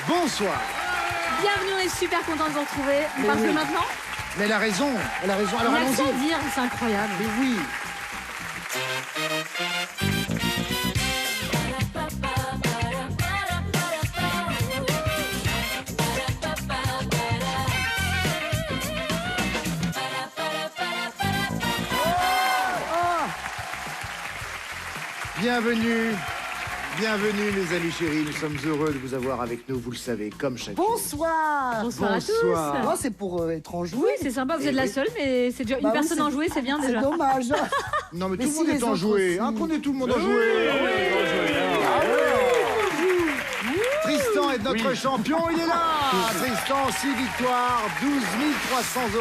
Bonsoir. Bienvenue, on est super contents de vous retrouver. On parle que maintenant. Mais elle a raison, elle a raison. Alors On a que ça à allons-y. dire, c'est incroyable. Mais oui. Bienvenue, bienvenue mes amis chéris, nous sommes heureux de vous avoir avec nous, vous le savez, comme chaque jour. Bonsoir. Bonsoir à tous. Bonsoir. Moi, c'est pour être enjoué. Oui, c'est sympa, vous êtes la seule, mais c'est déjà une Bah oui, personne c'est- enjouée, c'est bien C'est déjà. dommage. Non mais, Mais tout le si monde les est autres enjoué, aussi. hein, qu'on est tout le monde enjoué. Tristan est notre champion, il est là. Tristan, 6 victoires, 12 300 €.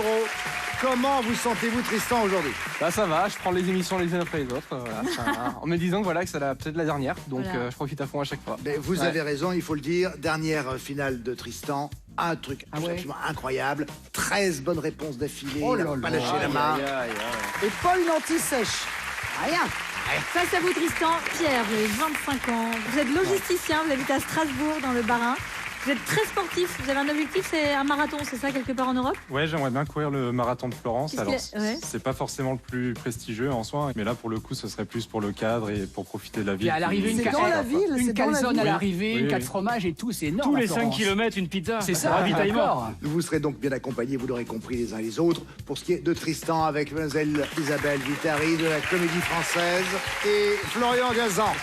Comment vous sentez-vous Tristan aujourd'hui? Bah ça va, je prends les émissions les unes après les autres, voilà. En me disant que voilà que c'est peut-être la dernière, donc Voilà. je profite à fond à chaque fois. Mais vous avez raison, il faut le dire, dernière finale de Tristan, un truc absolument incroyable, 13 bonnes réponses d'affilée, Oh il là n'a pas là. lâché la main. Et pas une anti-sèche. Rien. Face à vous, Tristan, Pierre, vous avez 25 ans. Vous êtes logisticien, vous habitez à Strasbourg, dans le Bas-Rhin. Vous êtes très sportif, vous avez un objectif, c'est un marathon, c'est ça, quelque part en Europe? Ouais, j'aimerais bien courir le marathon de Florence. Qu'est-ce Alors, qu'il y a- ouais. c'est pas forcément le plus prestigieux en soi, mais là, pour le coup, ce serait plus pour le cadre et pour profiter de la ville. Et à l'arrivée, C'est une dans la ville, une c'est dans la calzone ville. à l'arrivée, Oui, une oui. 4 fromages et tout, c'est énorme. Tous les à 5 Florence. km, une pizza. C'est ça, ravitaillement. d'accord. Vous serez donc bien accompagnés, vous l'aurez compris les uns les autres, pour ce qui est de Tristan avec mademoiselle Isabelle Vitari de la Comédie Française et Florian Gazan.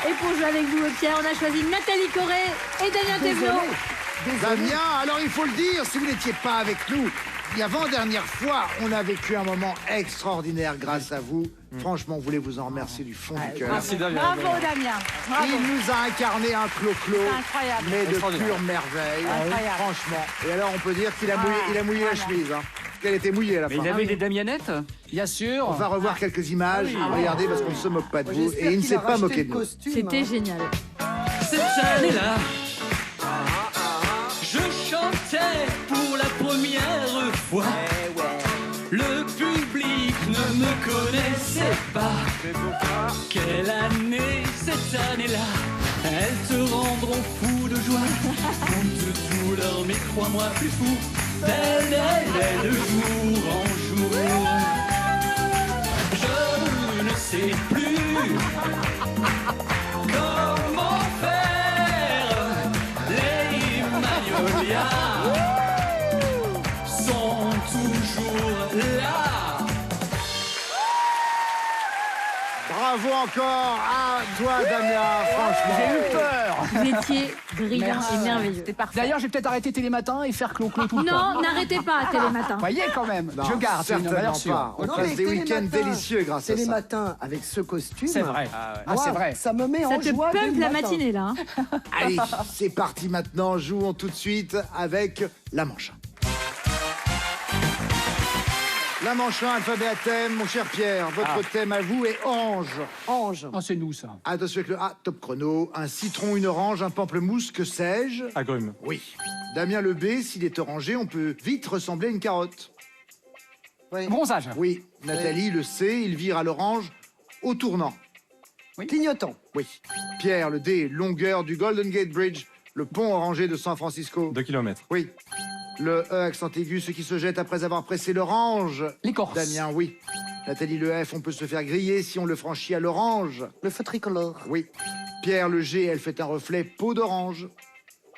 Et pour jouer avec vous, Pierre, on a choisi Nathalie Corée et Damien Thévenot. Damien, alors il faut le dire, si vous n'étiez pas avec nous, l'avant-dernière fois, on a vécu un moment extraordinaire grâce à vous. Franchement, on voulait vous en remercier du fond du cœur. Merci Damien. Bravo, Damien. Bravo. Il nous a incarné un clo-clo, Incroyable. mais de Extraordinaire. pure merveille. Incroyable. Franchement. Et alors, on peut dire qu'il a mouillé la chemise. Hein. Qu'elle était mouillée à la Mais fin. il avait des Damianettes. Bien sûr. On va revoir quelques images. Regardez, parce qu'on ne se moque pas de vous. J'espère Et il ne qu'il s'est a pas racheté moqué le de nous. costume, C'était hein. génial. Cette année-là, je chantais pour la première fois. Le public ne me connaissait pas. Quelle année, cette année-là, elles te rendront fou de joie. Compte tout leur, mais crois-moi plus fou. Belle, belle, de jour en jour. Je ne sais plus comment faire. Les magnolias sont toujours là. Bravo encore à toi, Damien, franchement. J'ai eu peur. Vous étiez brillant Merci. et merveilleux. C'était parfait. D'ailleurs, j'ai peut-être arrêté Télématin et faire clo-clo tout le temps. Non, n'arrêtez pas, Télématin. Vous voyez quand même, Non, je garde, c'est une certainement valeur sûre. pas. On Non, passe mais des week-ends Télématin, délicieux grâce à les ça. matins avec ce costume. C'est vrai. Moi, Ah, c'est vrai. Ça me met Ça en te joie. dès pump le la matin. matinée, là. hein. Allez, c'est parti maintenant. Jouons tout de suite avec la manche 1. La manche 1, alphabet à thème. Mon cher Pierre, votre thème à vous est ange. Ange. Oh, c'est nous, ça. Attention avec le A, top chrono. Un citron, une orange, un pamplemousse, que sais-je? Agrumes. Oui. Damien le B, s'il est orangé, on peut vite ressembler à une carotte. Oui. Bronzage. Oui. Nathalie le C, il vire à l'orange au tournant. Clignotant. Oui. Pierre le D, longueur du Golden Gate Bridge, le pont orangé de San Francisco. 2 km. Oui. Le E, accent aigu, ce qui se jette après avoir pressé l'orange. L'écorce. Damien, oui. Nathalie le F, on peut se faire griller si on le franchit à l'orange. Le feu tricolore. Oui. Pierre le G, elle fait un reflet peau d'orange.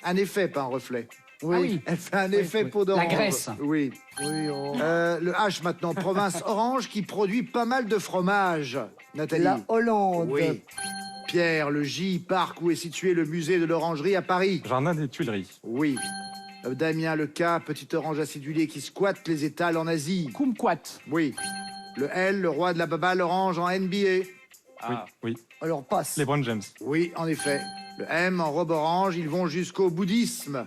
Un effet, pas un reflet. Oui. Ah oui. Elle fait un effet peau d'orange. La graisse. Oui. Oui, oh. Le H maintenant, province orange qui produit pas mal de fromage. Nathalie. La Hollande. Oui. Pierre, le J, parc où est situé le musée de l'orangerie à Paris. Jardin des Tuileries. Oui. Damien, le K, petite orange acidulée qui squatte les étals en Asie. Kumquat. Oui. Le L, le roi de la baballe orange en NBA. Oui, oui. Alors passe. Les Brown James. Oui, en effet. Le M, en robe orange, ils vont jusqu'au bouddhisme.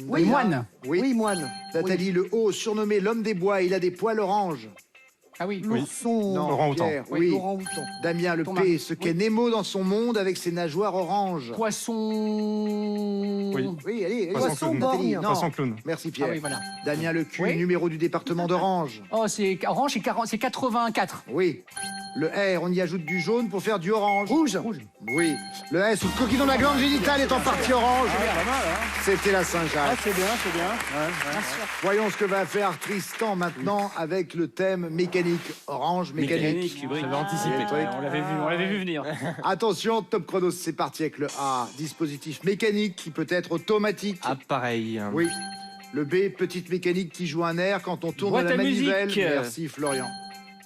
Oui, moine. Oui. Oui, moine. Nathalie, le O, surnommé l'homme des bois, il a des poils oranges. Ah oui. L'ourson. Non, Orang-outan. Pierre, Oui, oui. L'orang-outan. Damien, le Thomas. P, ce qu'est Nemo dans son monde avec ses nageoires oranges. Poisson. Oui. Oui, allez, Poisson Nathalie, borgne. non. Poisson clown. Merci Ah Pierre. oui, voilà. Damien, le Q, Oui. numéro du département d'Orange. Oh, c'est orange, c'est 84. Oui. Le R, on y ajoute du jaune pour faire du orange. Rouge. Oui. Le S, ou le coquille dans la glande génitale est en partie orange. Pas mal, hein. C'était la Saint-Jacques. C'est bien, c'est bien. Ouais. Voyons ce que va faire Tristan maintenant avec le thème mécanique. Orange, mécanique. oui. J'avais anticipé. On l'avait vu venir. Attention, top chrono, c'est parti avec le A. Dispositif mécanique qui peut être automatique. Appareil. Oui. Le B, petite mécanique qui joue un air quand on tourne Boîte la à manivelle. musique. Merci Florian.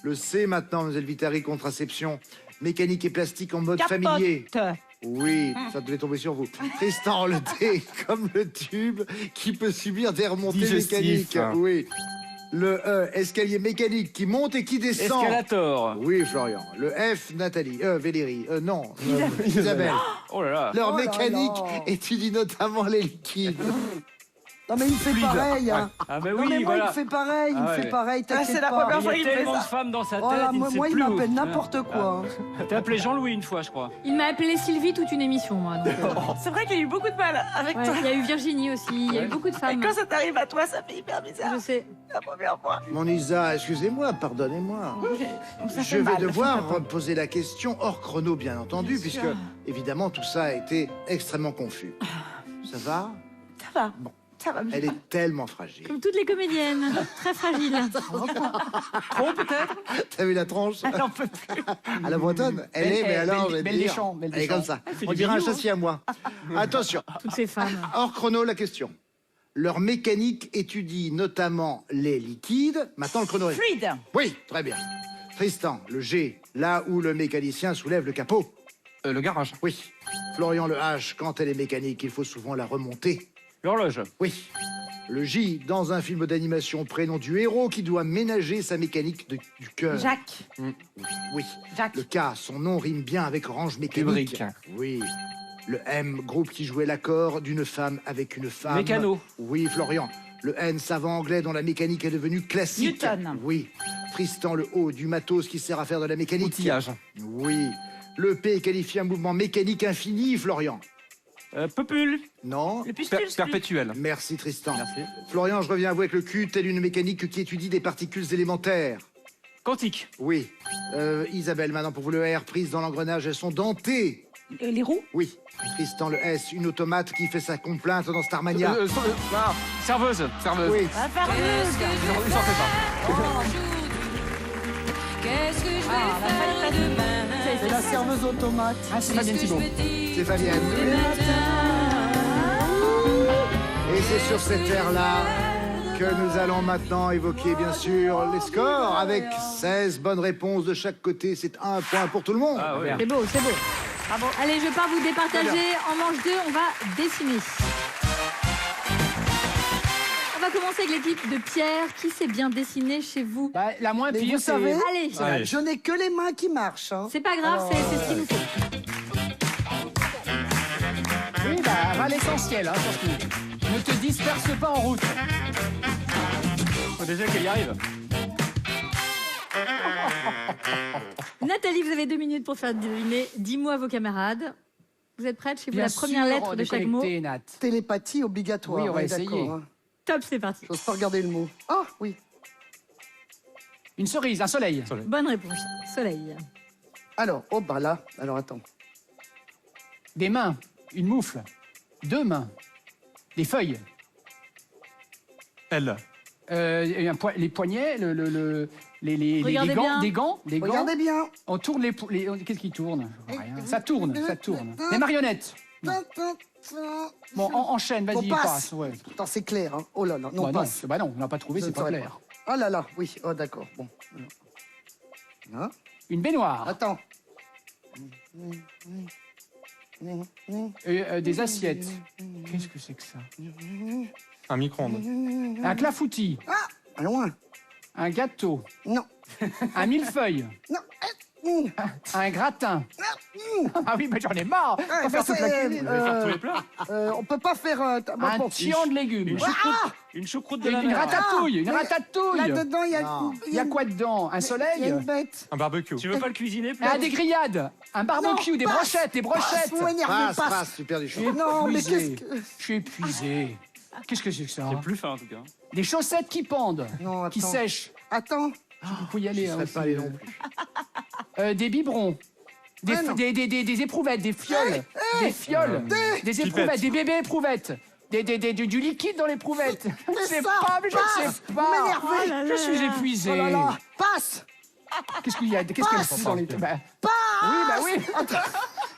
Le C maintenant, Mademoiselle Vitari, contraception. Mécanique et plastique en mode familier. Oui, ça devait tomber sur vous. Tristan, le D, comme le tube qui peut subir des remontées Digestif. mécaniques. Oui. Le E, escalier mécanique qui monte et qui descend. Escalator. Oui, Florian. Le F, Nathalie. Valérie. Non, Isabelle. Oh là là. Leur Oh là mécanique là. étudie notamment les liquides. Non mais il fait pareil. Hein. Ah bah Non mais oui, moi voilà. il fait pareil, Ah il ouais. fait pareil, t'inquiète c'est la pas. première Il fois y qu'il a fait tellement ça. de femmes dans sa tête, Voilà, il ne sait moi il plus où. m'appelle n'importe quoi. T'as appelé Jean-Louis une fois, je crois. Il m'a appelé Sylvie toute une émission, moi. donc, C'est vrai qu'il y a eu beaucoup de mal avec ouais, toi. il y a eu Virginie aussi, il y a eu beaucoup de Et femmes. quand ça t'arrive à toi, ça fait hyper bizarre. Je sais. La première fois. Mon Isa, excusez-moi, pardonnez-moi. Ça Je fait vais mal. devoir poser la question hors chrono, bien entendu, Bien puisque sûr. évidemment tout ça a été extrêmement confus. Ça va? Ça va. Ça va bien. Elle est tellement fragile. Comme toutes les comédiennes, très fragiles. T'as vu la tronche Elle n'en peut plus. à la bretonne? Elle est, mais alors, je vais te Belle dire, Deschamps, Belle elle est comme Deschamps. ça. fait On des dirait un vidéos, châssis à moi. Attention, Toutes ces femmes. hors chrono, la question. Leur mécanique étudie notamment les liquides. Maintenant, le chrono est... Fluide. Oui, très bien. Tristan, le G, là où le mécanicien soulève le capot. Le garage. Oui. Florian, le H, quand elle est mécanique, il faut souvent la remonter. L'horloge. Oui. Le J, dans un film d'animation, prénom du héros qui doit ménager sa mécanique du cœur. Jacques. Oui. Jacques. Le K, son nom rime bien avec orange mécanique. Kubrick. Oui. Le M, groupe qui jouait l'accord d'une femme avec une femme. Mécano. Oui, Florian. Le N, savant anglais dont la mécanique est devenue classique. Newton. Oui. Tristan, le O, du matos qui sert à faire de la mécanique. Outillage. Oui. Le P qualifie un mouvement mécanique infini, Florian. Popule. Non. Le pustule. Perpétuel. Merci, Tristan. Merci. Florian, je reviens à vous avec le Q, telle une mécanique qui étudie des particules élémentaires. Quantique. Oui. Isabelle, maintenant pour vous, le R, prise dans l'engrenage, elles sont dentées. Les roues. Oui. Tristan, le S, une automate qui fait sa complainte dans Starmania. Serveuse. Serveuse. Oui. La fardeuse. Il s'en fait pas. Qu'est-ce que je vais Ah, la faire fête. demain? C'est la serveuse automate. Ah, c'est Fabienne Qu'est-ce que Thibault. je vais dire C'est Fabienne. le matin? Et c'est sur cette air-là que nous allons maintenant évoquer, bien sûr, les scores avec 16 bonnes réponses de chaque côté. C'est un point pour tout le monde. Ah oui. C'est beau, c'est beau. Bravo. Allez, je pars vous départager. En manche 2, on va dessiner. On va commencer avec l'équipe de Pierre. Qui s'est bien dessiné chez vous? Bah, la moins Mais pire, vous savez, Allez, Allez. je n'ai que les mains qui marchent. Hein. c'est pas grave, c'est ce qu'il nous faut. Oui, bah, va à l'essentiel, hein, surtout. Ne te disperse pas en route. Faut déjà qu'elle y arrive. Nathalie, vous avez 2 minutes pour faire deviner 10 mots à vos camarades. Vous êtes prête? Chez vous, Bien la première sûr, lettre de chaque mot. déconnecté, Nat. Télépathie obligatoire. Oui, on va ouais, essayer. d'accord, hein. Top, c'est parti. J'ose pas regarder le mot. Ah, oui. Une cerise, un soleil. Bonne réponse. Soleil. Alors, oh, bah là. Alors, attends. Des mains, une moufle. 2 mains. Des feuilles. L. Les poignets, les Regardez gants, bien. des gants. Regardez bien. On tourne qu'est-ce qui tourne? Rien. Ça tourne, ça tourne. Des marionnettes. Non. Bon, enchaîne, On vas-y, passe. passe. Ouais. Attends, c'est clair. Hein. Oh là là, non, Bah passe. bah non, on l'a pas trouvé, Je c'est ne pas saurais clair. Ah là là, oui. Oh, d'accord. Bon. Hein? Une baignoire. Attends. Des assiettes. Qu'est-ce que c'est que ça? Un micro-ondes. Un clafoutis. Ah, loin. Un gâteau. Non. Un millefeuille. Non. Un gratin. Ah oui, mais j'en ai marre. On va faire toute la cuisine. Faire tous les plats. On peut pas faire... Un tian de légumes. Une choucroute de la Une mer. ratatouille. Une ratatouille. Là-dedans, il y a... Non. Il y a quoi dedans? Un Il y a soleil? une bête. Un barbecue. Tu veux pas le cuisiner plus Ah, des grillades. Un barbecue, Non, des passe. brochettes, des brochettes. Vous m'énervez, Passe, passe. passe, super du Je chaud. suis Non, mais épuisé. qu'est-ce que... Je suis épuisé. Qu'est-ce que c'est que ça? C'est plus fin en tout cas. Des chaussettes qui pendent, Non, qui attends. sèchent. Attends. Vous pouvez y aller. Je hein, serais aussi, pas allé non plus. Des biberons. Des éprouvettes, des fioles. Des fioles. Des éprouvettes, des bébés éprouvettes. Du liquide dans l'éprouvette. Je sais pas, mais je ne sais pas. Vous m'énervez. Je suis épuisé. Oh là là. Passe. Qu'est-ce qu'il y a? Qu'est-ce qu'elle fout dans les... Bah, oui, bah oui.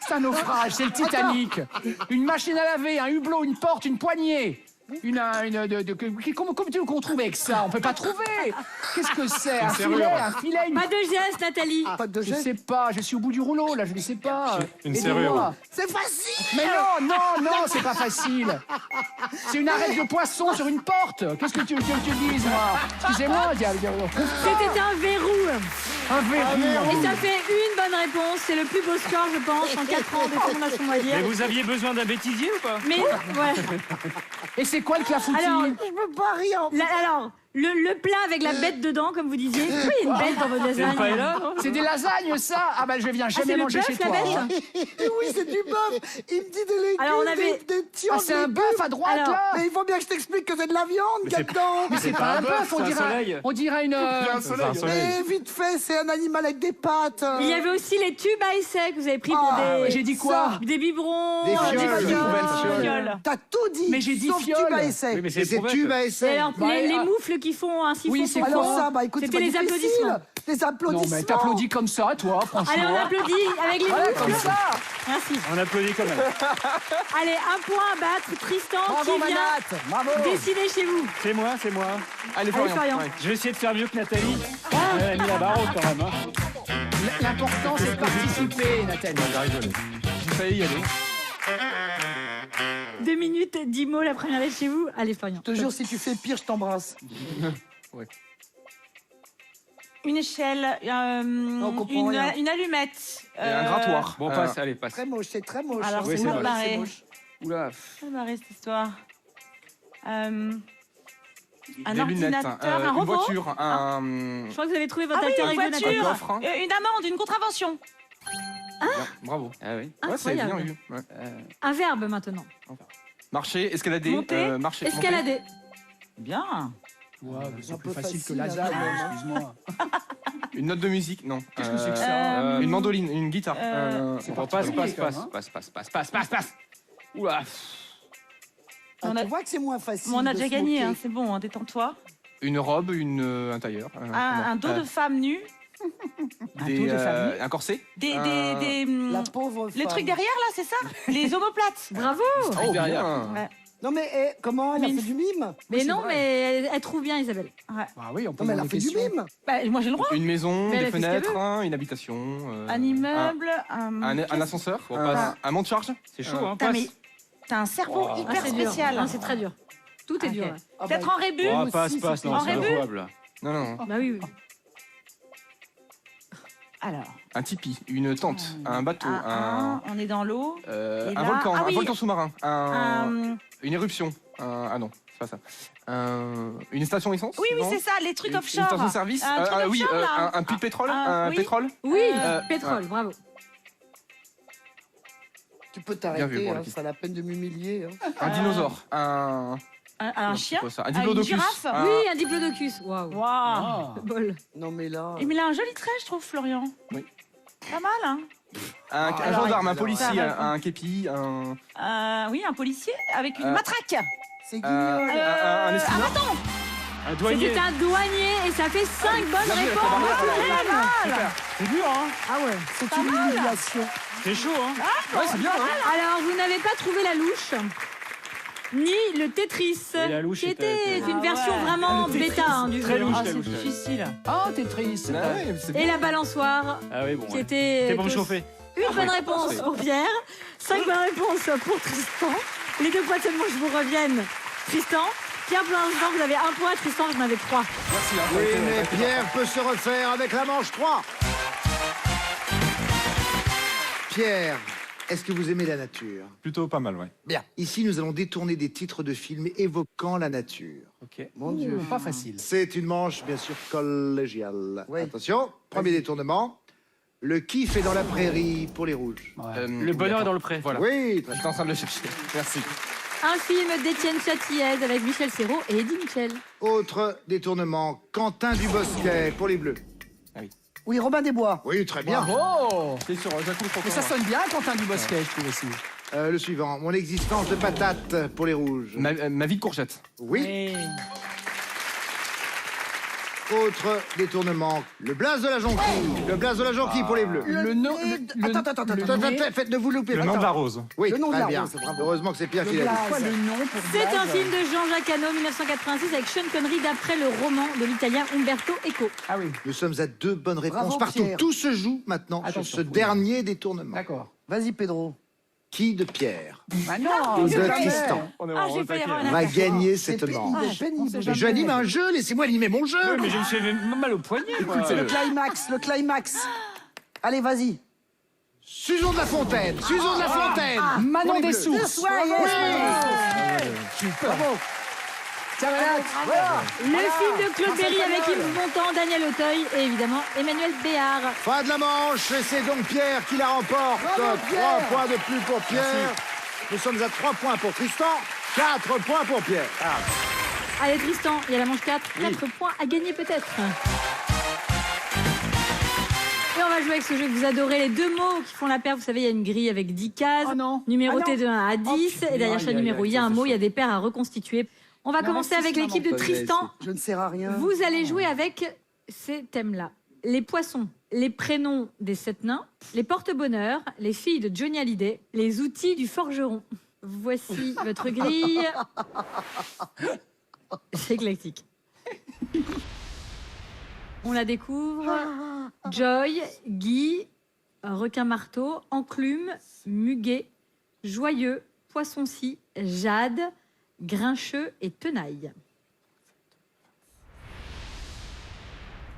C'est un naufrage, c'est le Titanic. Une machine à laver, un hublot, une porte, une poignée. Comment qu'on trouve avec ça? On peut pas trouver. Qu'est-ce que c'est? Un filet, Pas de geste, Nathalie. Pas de Je geste. sais pas, je suis au bout du rouleau, là, je ne sais pas. Une Aidez-moi. serrure. C'est facile. Mais non, c'est pas facile. C'est une arête de poisson sur une porte. Qu'est-ce que tu dises, moi? Excusez-moi, C'était un verrou. un verrou. Et ça fait une bonne réponse. C'est le plus beau score, je pense, en 4 ans de Fondation Moilier. Mais vous aviez besoin d'un bêtisier ou pas? Mais, ouais. Et c'est quoi le clafoutis? Alors, Je peux pas rire. alors, le plat avec la bête dedans, comme vous disiez. Oui, il y a une bête dans votre lasagne. paella, non? C'est des lasagnes, ça? Ah bah je viens c'est jamais le manger bœuf, chez la toi. bête hein. Oui, c'est du bœuf. Il me dit des légumes, Alors, on avait- des tirs Ah, de c'est un légumes. bœuf à droite, Alors, là? Mais il faut bien que je t'explique que c'est de la viande qu'il y a dedans. Mais c'est pas un bœuf, on dirait une... C'est un soleil. Mais vite fait, c'est un animal avec des pattes. Il y avait aussi les tubes à essai que vous avez pris pour Ah, des... J'ai dit quoi? Des biberons. Des fioles. fioles. T'as tout dit. Mais j'ai dit sauf fiole. tube à essai. Oui, mais Et c'est c'est tube à Et essai. alors, Bah, les ah. moufles qui font un siphon. Oui, c'est Alors quoi? ça, bah écoute, c'est C'était pas les difficile. applaudissements. Les Non, applaudissements. mais t'applaudis comme ça, toi, franchement. Allez, on applaudit avec les Voilà, moufles. comme ça. Merci. On applaudit quand même. Allez, un point à battre. Tristan Bravo, qui vient Manat. Bravo. décider chez vous. C'est moi. Allez, Florian. Florian. Ouais. Je vais essayer de faire mieux que Nathalie. Elle a mis la barre haute quand même. Hein. L'important, c'est de participer, Nathalie. J'ai failli y aller. 2 minutes, 10 mots, la première lettre chez vous. Allez, Florian. Je te jure, si tu fais pire, je t'embrasse. Une échelle, on comprend rien. une allumette. Et un grattoir. Bon, passe, allez, passe. Très moche, c'est très moche. Alors, Oui, c'est c'est mal moche. barré. Oula. C'est mal barré, cette histoire. Un Des lunettes, ordinateur, un une robot. voiture, Je crois que vous avez trouvé votre Ah oui, alter une ego, voiture. Nathalie. un coffre. Hein. Une amende, une contravention. Bien, bravo. Ah oui. Ouais, c'est bien Incroyable. eu. Ouais. Un verbe maintenant. Marcher, escalader, Monter, marcher. Escalader. Bien. Ouais, mais c'est Un plus peu facile que facile, lasagne, hein. excuse-moi. monter. Une note de musique, non. Qu'est-ce que c'est que ça Une mandoline, une guitare. C'est Bon, particulier, quand même, hein. passe. Oula. Ah, On a- tu vois que c'est moins facile. Bon, on a de déjà se gagné, moquer. hein, c'est bon, hein, détends-toi. Une robe, un tailleur. Un dos de femme nue. Un dos de famille. Un corset. Des, La pauvre le femme. truc derrière, là, c'est ça? Les omoplates. Bravo. Oh, derrière. bien. Ouais. Non mais comment elle Mais a une- fait du mime? Mais c'est non, vrai. mais elle trouve bien, Isabelle. Ah oui, on peut Non mais elle a poser fait des du questions. mime. Bah, moi, j'ai le droit. Une maison, Mais elle des a fait ce qu'elle fenêtres, veut. une habitation. Un immeuble, Un ascenseur. Bon, passe. Un monte charge. C'est chaud, hein. Putain, Passe. mais t'as un cerveau Oh. hyper c'est dur. spécial. Non, c'est très dur. Tout est Ok. dur. là. Ah Peut-être bah, en rébus. Oh, aussi, passe, c'est passe. plus Non, en c'est rébut. injouable, là. Non. Bah oui. Alors, Un tipi, une tente, un bateau, on est dans l'eau. Et un là- volcan, ah un oui. volcan sous-marin, Un- une éruption. Ah non, c'est pas ça. Une station essence. Oui, non c'est ça, les trucs Une offshore. station de service. Un truc Oui, offshore, là. un puits de pétrole. Ah, Un oui. pétrole. Oui, Euh, pétrole, bravo. Tu peux Bien vu t'arrêter, pour la hein, piste. ça a la peine de m'humilier. Hein. Un dinosaure. Un chien. c'est quoi ça Un Une diplodocus. girafe. Un- Oui, un diplodocus. Waouh. Waouh. Ah. Bol. Non mais là. Mais il a un joli trait, je trouve, Florian. Oui. Pas mal, hein. Un alors, gendarme, un alors, policier, ça va. un képi, Oui, un policier avec une Euh, matraque. C'est guignol. un esquimeur. Un douanier. C'était un douanier et ça fait 5 bonnes Bien vu, avec la réponses. barrière, Pas mal. C'est dur, hein. Ah ouais. C'est une humiliation. C'est chaud, hein. Ouais, c'est bien. Hein. Alors, vous n'avez pas trouvé la louche ni le Tetris, Oui, la louche qui était était- une Ah version ouais. vraiment bêta hein, du Très jeu. louche, Ah, la c'est louche. difficile. Oh, t'es triste. Ah ouais, c'est Et bien. la balançoire, Ah oui, bon. qui ouais. était C'est pour me chauffer. une bonne réponse pour Pierre, 5 bonnes réponses pour Tristan. Les 2 points seulement, je vous revienne. Tristan, Pierre, pour l'instant, vous avez 1 point, Tristan, vous en avez 3. Merci. Hein, Oui, mais Pierre peut se refaire avec la manche 3. Pierre, est-ce que vous aimez la nature? Plutôt pas mal, ouais. Bien. Ici, nous allons détourner des titres de films évoquant la nature. Ok. Mon Dieu. Pas facile. C'est une manche, bien sûr, collégiale. Oui. Attention, premier détournement. Le kiff est dans la prairie pour les rouges. Ouais. Le bonheur est dans le pré. Voilà. Oui, J'étais en train de le chercher. Merci. Un film d'Étienne Châtillez avec Michel Serrault et Eddie Mitchell. autre détournement. Quentin Dubosquet pour les bleus. Oui, Robin des Bois. Oui, très bien. Bravo. C'est sûr, Jacques Mais ça sonne bien, Quentin Dubosquet, je trouve aussi. Le suivant, mon existence de patate pour les rouges. ma vie de courgette. Oui. Autre détournement, le blaze de la jonquille. Le blaze de la jonquille pour les bleus. Le nom. Attends. Faites-ne vous louper. Le nom de la rose. Oui, Le nom de très la bien. rose, bravo. Heureusement que c'est Pierre qui l'a dit. Pourquoi le nom pour C'est blague un film de Jean-Jacques Hano, 1986, avec Sean Connery, d'après le roman de l'italien Umberto Eco. Ah oui, Nous sommes à 2 bonnes réponses Bravo, partout. Pierre. Tout se joue maintenant Attention, sur ce faut dernier détournement. d'accord. Vas-y, Pedro. Qui de Pierre Bah non, de c'est jamais. Tristan Ah, j'ai failli avoir une va affaire. gagner C'est cette manche? pénible. Mais j'anime un jeu, laissez-moi animer mon jeu. Mais je me suis fait mal au poignet. moi. Le climax. Allez, vas-y. Susan de la Fontaine. Susan de la Fontaine. Manon Pour les des bleus. Sources. Bravo. Tiens, voilà. Le film de Claude Berry avec Yves Montand, Daniel Auteuil et évidemment Emmanuel Béard. Fin de la manche, et c'est donc Pierre qui la remporte. Bravo, 3 Pierre. points de plus pour Pierre. Nous sommes à 3 points pour Tristan, 4 points pour Pierre. Allez Tristan, il y a la manche 4, 4 points à gagner peut-être. Et on va jouer avec ce jeu que vous adorez, les 2 mots qui font la paire. Vous savez, il y a une grille avec 10 cases, Oh non. numérotées Ah non. de 1 à 10. Et derrière chaque numéro, il y a un mot, il y a des paires à reconstituer. On va commencer avec l'équipe de Tristan. Je ne sers à rien. Vous allez jouer avec ces thèmes-là. Les poissons, les prénoms des 7 nains, les porte-bonheur, les filles de Johnny Hallyday, les outils du forgeron. Voici votre grille. C'est éclectique. On la découvre. Joy, Guy, requin-marteau, enclume, muguet, joyeux, poisson-ci, jade, grincheux et tenaille.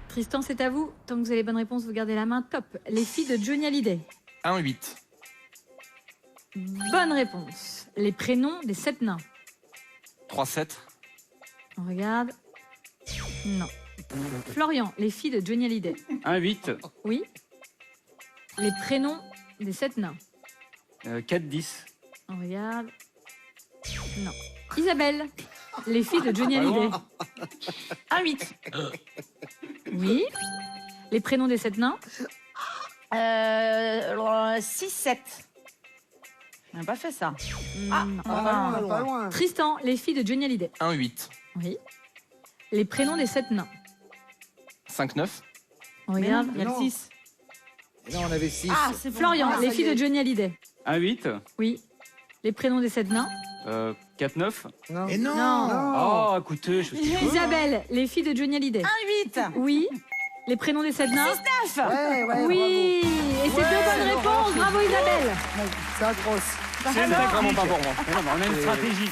Tristan, c'est à vous. Tant que vous avez les bonnes réponses, vous gardez la main. Top. Les filles de Johnny Hallyday. 1-8. Bonne réponse. Les prénoms des 7 nains. 3-7. On regarde. Non. Florian, les filles de Johnny Hallyday. 1-8. Oui. Les prénoms des 7 nains. 4-10. On regarde. Non. Isabelle, les filles de Johnny Hallyday. 1-8. Oui. Les prénoms des 7 nains. 6-7. On n'a pas fait ça. Non. Pas loin. Tristan, les filles de Johnny Hallyday. 1-8. Oui. Les prénoms des 7 nains. 5-9. On regarde. Il y a le 6. Et là, on avait 6. Ah, c'est Florian, les filles de Johnny Hallyday. 1-8. Oui. Les prénoms des 7 nains. 4-9. Et non, Oh, écoutez, je suis chaud. Isabelle, les filles de Johnny Hallyday. 1-8. Oui. Les prénoms des 7 nains. 9. Ouais, Oui. Et c'est 2 bonnes réponses. Bravo Isabelle. bravo. C'est atroce. C'est vraiment pas pour moi. Mais non, mais on a une stratégie.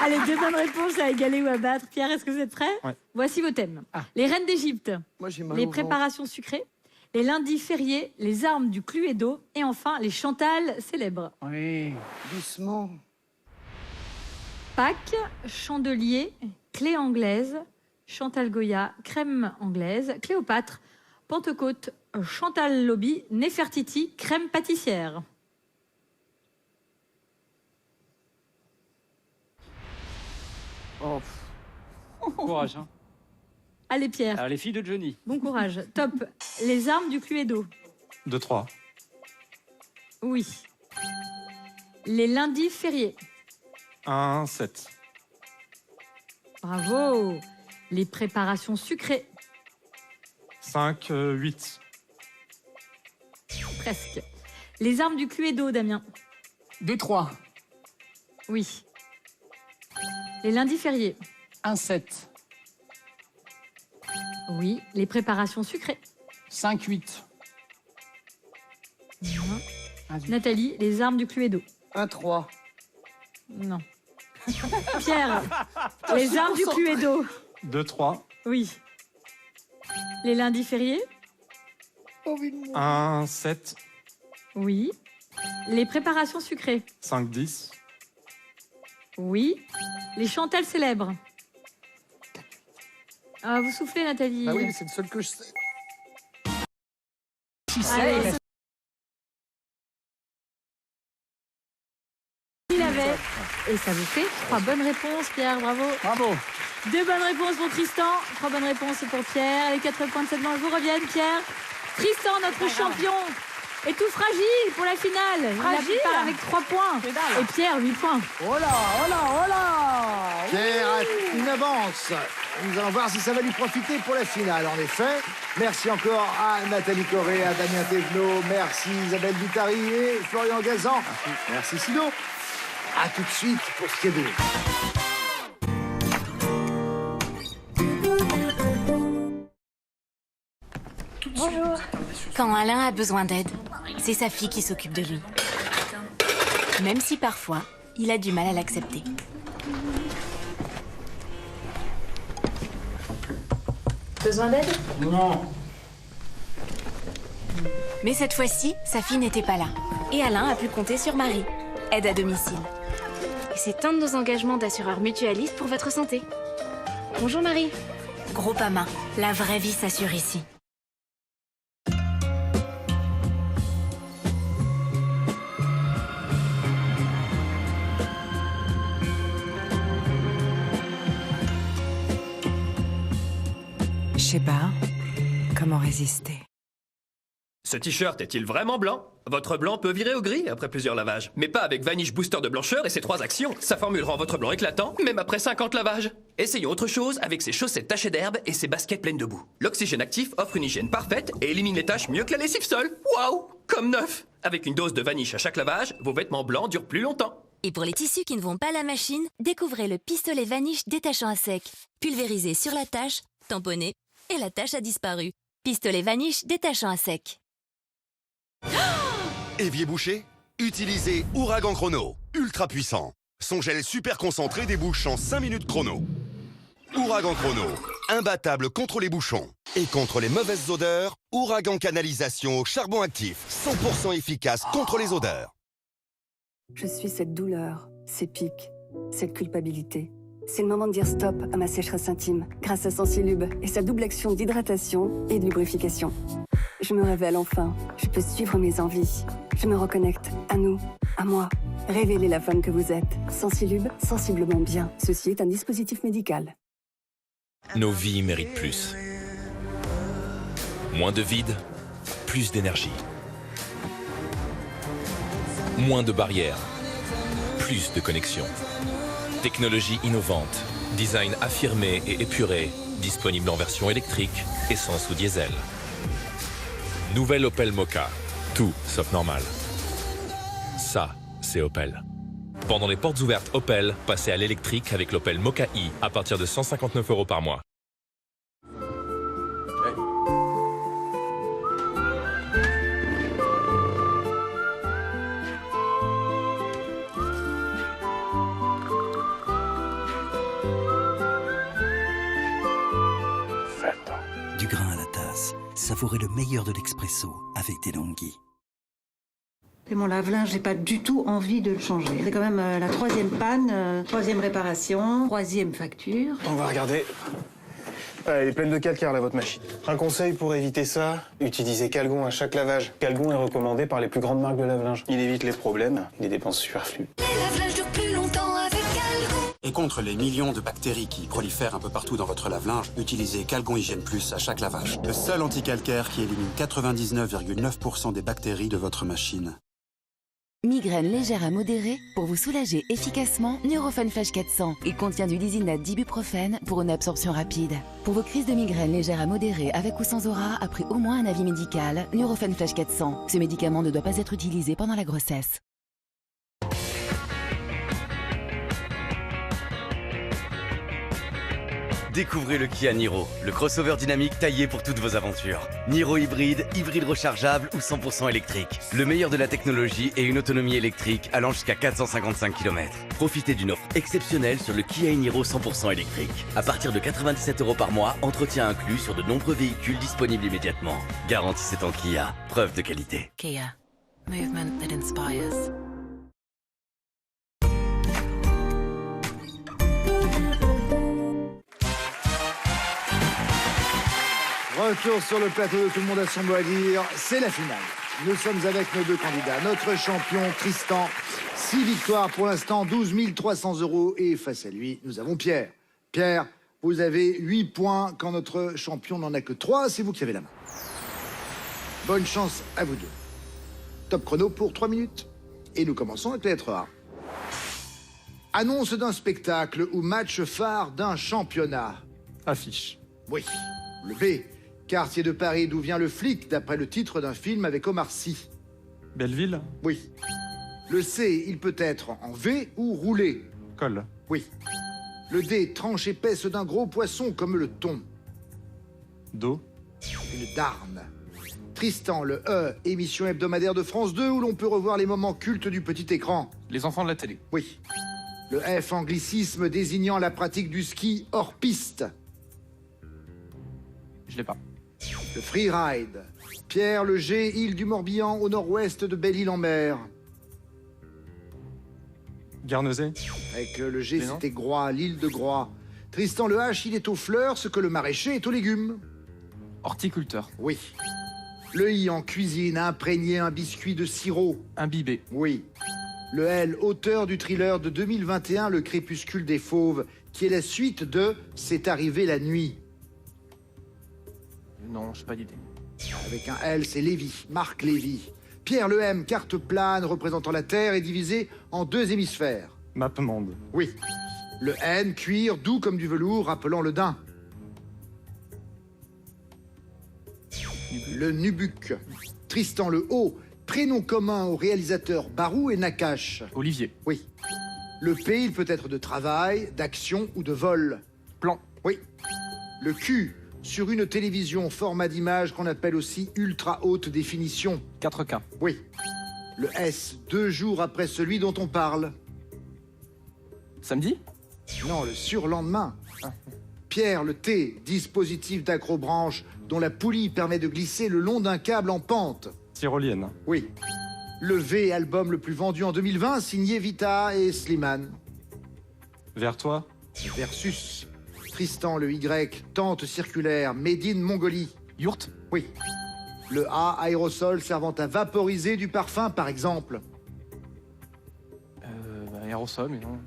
Allez, 2 bonnes réponses à égaler ou à battre. Pierre, est-ce que vous êtes prêts? Ouais. Voici vos thèmes. Les reines d'Égypte, Moi, j'ai mal les au ventre. préparations sucrées, les lundis fériés, les armes du Cluedo et enfin les Chantal célèbres. Oui. Doucement. Pâques, chandelier, clé anglaise, Chantal Goya, crème anglaise, Cléopâtre, Pentecôte, Chantal Lobby, Néfertiti, crème pâtissière. Oh, courage. Hein. Allez Pierre, Alors, les filles de Johnny. bon courage. Top. Les armes du Cluedo. 2-3. Oui. Les lundis fériés. 1-7. Bravo. Les préparations sucrées. 5-8. Presque. Les armes du Cluedo, Damien. 2-3. Oui. Les lundis fériés. 1-7. Oui. Les préparations sucrées. 5-8. Non. Ah, zut. Nathalie, les armes du Cluedo. 1-3. Non. Pierre, les armes du Cluedo. 2-3. Oui. Les lundis fériés. 1-7. Oui. Les préparations sucrées. 5-10. Oui. Les Chantal célèbres. Ah, vous soufflez, Nathalie. Ah oui, mais c'est le seul que je sais. Allez. parfait. Et ça vous fait 3 bonnes réponses, Pierre, bravo. Bravo. 2 bonnes réponses pour Tristan, 3 bonnes réponses pour Pierre. Les 4 points de cette manche vous reviennent, Pierre. Tristan, notre champion, est tout fragile pour la finale. Fragile. Il part avec 3 points. Et Pierre, 8 points. Oh là, oh là, oh là. Pierre a une avance. Nous allons voir si ça va lui profiter pour la finale, en effet. Merci encore à Nathalie Corré, à Damien Thévenot. Merci Isabelle Vitari et Florian Gazan. Merci Sido. À tout de suite pour ce qui est de nous. Bonjour. Quand Alain a besoin d'aide, c'est sa fille qui s'occupe de lui. Même si parfois, il a du mal à l'accepter. Besoin d'aide? Non. Mais cette fois-ci, sa fille n'était pas là. Et Alain a pu compter sur Marie, aide à domicile. Et c'est un de nos engagements d'assureur mutualiste pour votre santé. Bonjour Marie. Groupama, la vraie vie s'assure ici. Je sais pas comment résister. Ce t-shirt est-il vraiment blanc? Votre blanc peut virer au gris après plusieurs lavages. Mais pas avec Vanish Booster de blancheur et ses 3 actions. Sa formule rend votre blanc éclatant, même après 50 lavages. Essayons autre chose avec ses chaussettes tachées d'herbe et ses baskets pleines de boue. L'oxygène actif offre une hygiène parfaite et élimine les taches mieux que la lessive seule. Waouh! Comme neuf! Avec une dose de Vanish à chaque lavage, vos vêtements blancs durent plus longtemps. Et pour les tissus qui ne vont pas à la machine, découvrez le pistolet Vanish détachant à sec. Pulvérisé sur la tache, tamponné, et la tache a disparu. Pistolet Vanish détachant à sec. Évier bouché? Utilisez Ouragan Chrono. Ultra puissant. Son gel super concentré débouche en 5 minutes chrono. Ouragan Chrono. Imbattable contre les bouchons. Et contre les mauvaises odeurs, Ouragan Canalisation au charbon actif. 100% efficace contre les odeurs. Je suis cette douleur, ces pics, cette culpabilité. C'est le moment de dire stop à ma sécheresse intime grâce à Sensilube et sa double action d'hydratation et de lubrification. Je me révèle enfin, je peux suivre mes envies. Je me reconnecte à nous, à moi. Révélez la femme que vous êtes. Sensilube, sensiblement bien. Ceci est un dispositif médical. Nos vies méritent plus. Moins de vide, plus d'énergie. Moins de barrières, plus de connexions. Technologie innovante, design affirmé et épuré, disponible en version électrique, essence ou diesel. Nouvelle Opel Mokka, tout sauf normal. Ça, c'est Opel. Pendant les portes ouvertes Opel, passez à l'électrique avec l'Opel Mokka i à partir de 159 € par mois. Du grain à la tasse, savourez le meilleur de l'expresso avec DeLonghi. Et mon lave-linge, j'ai pas du tout envie de le changer. C'est quand même la 3e panne, 3e réparation, 3e facture. On va regarder. Elle est pleine de calcaire, là, votre machine. Un conseil pour éviter ça, utilisez Calgon à chaque lavage. Calgon est recommandé par les plus grandes marques de lave-linge. Il évite les problèmes, les dépenses superflues. Les lave-linges durent plus longtemps avec Calgon. Et contre les millions de bactéries qui prolifèrent un peu partout dans votre lave-linge, utilisez Calgon Hygiène Plus à chaque lavage. Le seul anticalcaire qui élimine 99,9% des bactéries de votre machine. Migraine légère à modérée, pour vous soulager efficacement, Nurofen Flash 400. Il contient du lysinate d'ibuprofène pour une absorption rapide. Pour vos crises de migraine légère à modérée, avec ou sans aura, après au moins un avis médical, Nurofen Flash 400. Ce médicament ne doit pas être utilisé pendant la grossesse. Découvrez le Kia Niro, le crossover dynamique taillé pour toutes vos aventures. Niro hybride, hybride rechargeable ou 100% électrique. Le meilleur de la technologie et une autonomie électrique allant jusqu'à 455 km. Profitez d'une offre exceptionnelle sur le Kia Niro 100% électrique. À partir de 97 € par mois, entretien inclus sur de nombreux véhicules disponibles immédiatement. Garantissez en Kia, preuve de qualité. Kia, movement that inspires. Retour sur le plateau de Tout le monde a son mot à dire, c'est la finale. Nous sommes avec nos 2 candidats. Notre champion Tristan, 6 victoires pour l'instant, 12 300 €. Et face à lui, nous avons Pierre. Pierre, vous avez 8 points quand notre champion n'en a que 3. C'est vous qui avez la main. Bonne chance à vous deux. Top chrono pour 3 minutes. Et nous commençons avec la lettre A. Annonce d'un spectacle ou match phare d'un championnat. Affiche. Oui. Le B. Quartier de Paris d'où vient le flic, d'après le titre d'un film avec Omar Sy. Belleville. Oui. Le C. Il peut être en V ou roulé. Col. Oui. Le D. Tranche épaisse d'un gros poisson comme le thon. Do. Une darne. Tristan, le E. Émission hebdomadaire de France 2 où l'on peut revoir les moments cultes du petit écran. Les enfants de la télé. Oui. Le F. Anglicisme désignant la pratique du ski hors piste. Je l'ai pas. Le freeride. Pierre, le G. Île du Morbihan au nord-ouest de Belle-Île-en-Mer. Guernesey. Avec le G, c'était Groix, l'île de Groix. Tristan, le H, il est aux fleurs, ce que le maraîcher est aux légumes. Horticulteur. Oui. Le I, en cuisine, imprégner un biscuit de sirop. Imbibé. Oui. Le L, auteur du thriller de 2021, Le crépuscule des fauves, qui est la suite de C'est arrivé la nuit. Non, je n'ai pas d'idée. Avec un L, c'est Lévy, Marc Lévy. Pierre, le M, carte plane représentant la Terre et divisée en 2 hémisphères. Mappemonde. Oui. Le N, cuir, doux comme du velours, rappelant le daim. Le Nubuck. Tristan, le O, prénom commun aux réalisateurs Barou et Nakache. Olivier. Oui. Le P, il peut être de travail, d'action ou de vol. Plan. Oui. Le Q, sur une télévision, format d'image qu'on appelle aussi ultra haute définition. 4K. Oui. Le S, 2 jours après celui dont on parle. Samedi? Non, le surlendemain. Pierre, le T, dispositif d'accrobranche dont la poulie permet de glisser le long d'un câble en pente. Tyrolienne. Oui. Le V, album le plus vendu en 2020, signé Vita et Slimane. Vers toi. Versus. Tristan, le Y, tente circulaire, made in Mongolie. Yourte. Oui. Le A, aérosol servant à vaporiser du parfum, par exemple. Aérosol, mais non.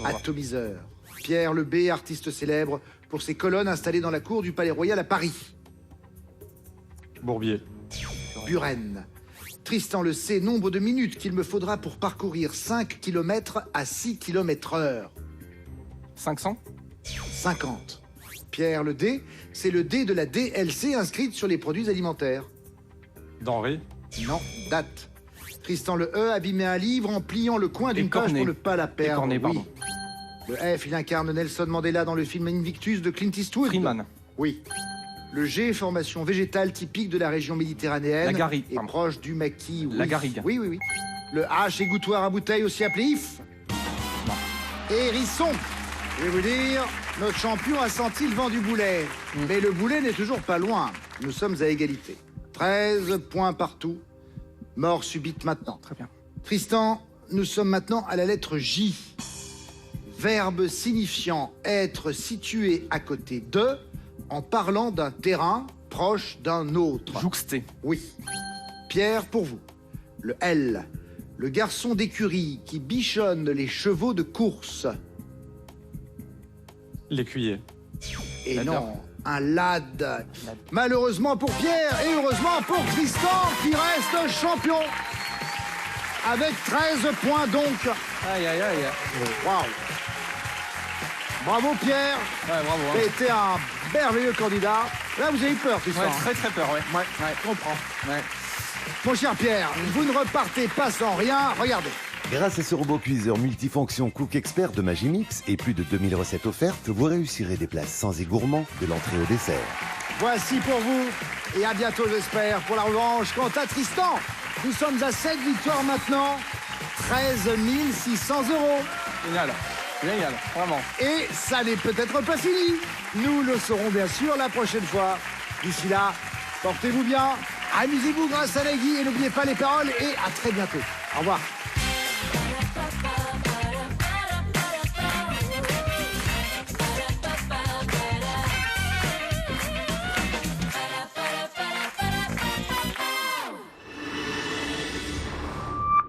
Atomiseur. Pierre, le B, artiste célèbre pour ses colonnes installées dans la cour du Palais Royal à Paris. Bourbier. Buren. Tristan, le C, nombre de minutes qu'il me faudra pour parcourir 5 km à 6 km/h. 500. 50. Pierre, le D, c'est le D de la DLC inscrite sur les produits alimentaires. Denrée. Non, date. Tristan, le E, abîmer un livre en pliant le coin d'une page pour ne pas la perdre. Écorné, pardon. Le F, il incarne Nelson Mandela dans le film Invictus de Clint Eastwood. Freeman. Oui. Le G, formation végétale typique de la région méditerranéenne. La garrigue. Et proche du maquis. Oui. La garrigue. Oui, oui, oui. Le H, égouttoir à bouteille, aussi appelé IF. Non. Hérisson. Je vais vous dire, notre champion a senti le vent du boulet. Mais le boulet n'est toujours pas loin. Nous sommes à égalité. 13 points partout. Mort subite maintenant. Très bien. Tristan, nous sommes maintenant à la lettre J. Verbe signifiant être situé à côté de, en parlant d'un terrain proche d'un autre. Jouxté. Oui. Pierre, pour vous. Le L. Le garçon d'écurie qui bichonne les chevaux de course. L'écuyer. Et Ladder. non, un lad. Malheureusement pour Pierre et heureusement pour Tristan qui reste champion. Avec 13 points donc. Aïe, aïe, aïe. Waouh. Bravo Pierre. Ouais, bravo. Tu as été un merveilleux candidat. Là, vous avez eu peur, Tristan. Ouais, très très peur, ouais. Ouais, je comprends. Ouais. Mon cher Pierre, vous ne repartez pas sans rien. Regardez. Grâce à ce robot cuiseur multifonction Cook Expert de Magimix et plus de 2000 recettes offertes, vous réussirez des plats sans et gourmands de l'entrée au dessert. Voici pour vous. Et à bientôt, j'espère, pour la revanche. Quant à Tristan, nous sommes à 7 victoires maintenant. 13 600 €. Génial. Génial, vraiment. Et ça n'est peut-être pas fini. Nous le saurons bien sûr la prochaine fois. D'ici là, portez-vous bien, amusez-vous grâce à Nagui et n'oubliez pas les paroles et à très bientôt. Au revoir.